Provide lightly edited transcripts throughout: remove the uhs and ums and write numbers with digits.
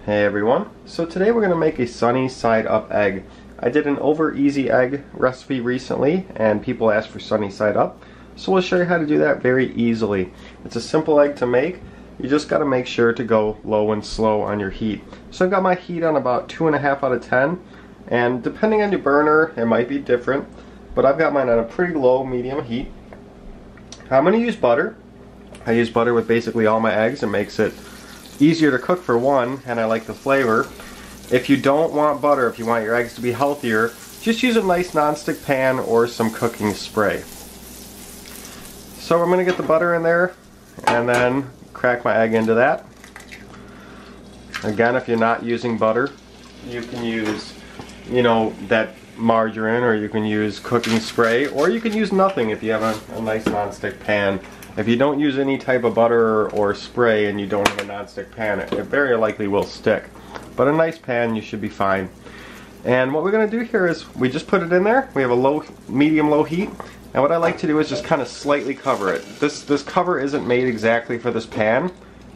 Hey everyone, so today we're going to make a sunny side up egg. I did an over easy egg recipe recently and people asked for sunny side up, so we'll show you how to do that very easily. It's a simple egg to make. You just got to make sure to go low and slow on your heat. So I've got my heat on about 2.5 out of 10, and depending on your burner it might be different, but I've got mine on a pretty low medium heat. I'm going to use butter. I use butter with basically all my eggs. It makes it easier to cook for one, and I like the flavor. If you don't want butter, if you want your eggs to be healthier, just use a nice non-stick pan or some cooking spray. So I'm going to get the butter in there and then crack my egg into that. Again, if you're not using butter, you can use, that margarine, or you can use cooking spray, or you can use nothing if you have a nice non-stick pan. If you don't use any type of butter or spray and you don't have a non-stick pan, it very likely will stick. But a nice pan, you should be fine. And what we're going to do here is we just put it in there. We have a medium-low heat. And what I like to do is just kind of slightly cover it. This cover isn't made exactly for this pan,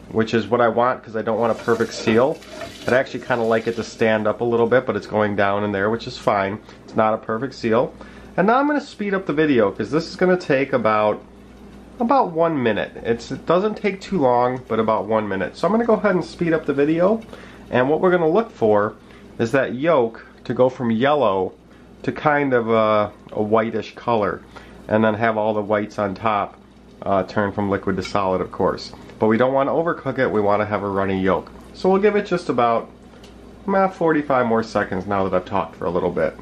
which is what I want because I don't want a perfect seal. I'd actually kind of like it to stand up a little bit, but it's going down in there, which is fine. It's not a perfect seal. And now I'm going to speed up the video because this is going to take about 1 minute. It doesn't take too long, but about 1 minute. So I'm going to go ahead and speed up the video, and what we're going to look for is that yolk to go from yellow to kind of a whitish color, and then have all the whites on top turn from liquid to solid, of course. But we don't want to overcook it, we want to have a runny yolk. So we'll give it just about 45 more seconds now that I've talked for a little bit.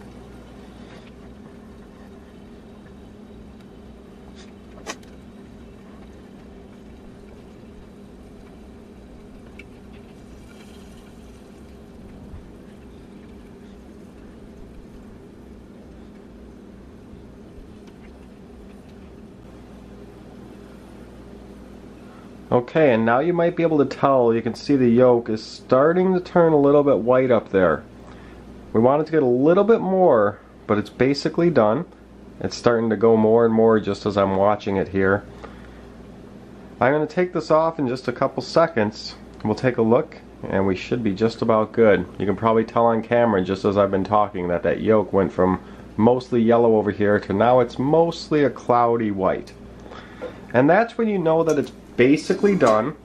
Okay, and now you might be able to tell, you can see the yolk is starting to turn a little bit white up there. We want it to get a little bit more, but it's basically done. It's starting to go more and more just as I'm watching it here. I'm going to take this off in just a couple seconds. We'll take a look, and we should be just about good. You can probably tell on camera, just as I've been talking, that yolk went from mostly yellow over here to now it's mostly a cloudy white. And that's when you know that it's basically done,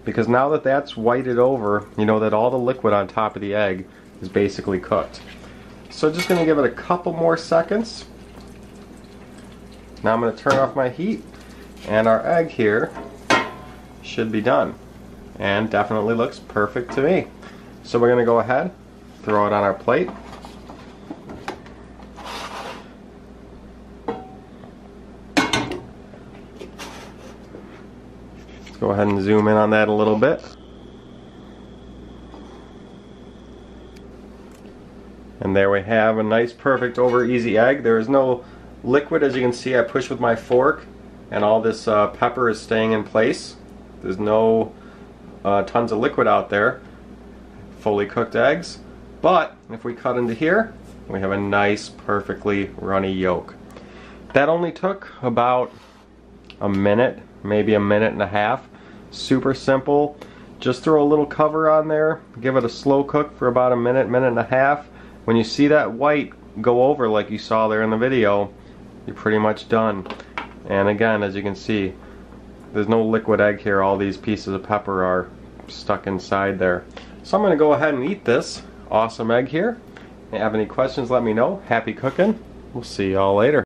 because now that that's whited over, you know that all the liquid on top of the egg is basically cooked. So just going to give it a couple more seconds. Now I'm going to turn off my heat, and our egg here should be done, and definitely looks perfect to me. So we're going to go ahead, throw it on our plate. Go ahead and zoom in on that a little bit. And there we have a nice, perfect, over easy egg. There is no liquid, as you can see. I push with my fork and all this pepper is staying in place. There's no tons of liquid out there. Fully cooked eggs. But if we cut into here, we have a nice, perfectly runny yolk. That only took about a minute, maybe a minute and a half. Super simple. Just throw a little cover on there, give it a slow cook for about a minute, minute and a half. When you see that white go over like you saw there in the video, you're pretty much done. And again, as you can see, there's no liquid egg here. All these pieces of pepper are stuck inside there. So I'm going to go ahead and eat this awesome egg here. If you have any questions, let me know. Happy cooking. We'll see y'all later.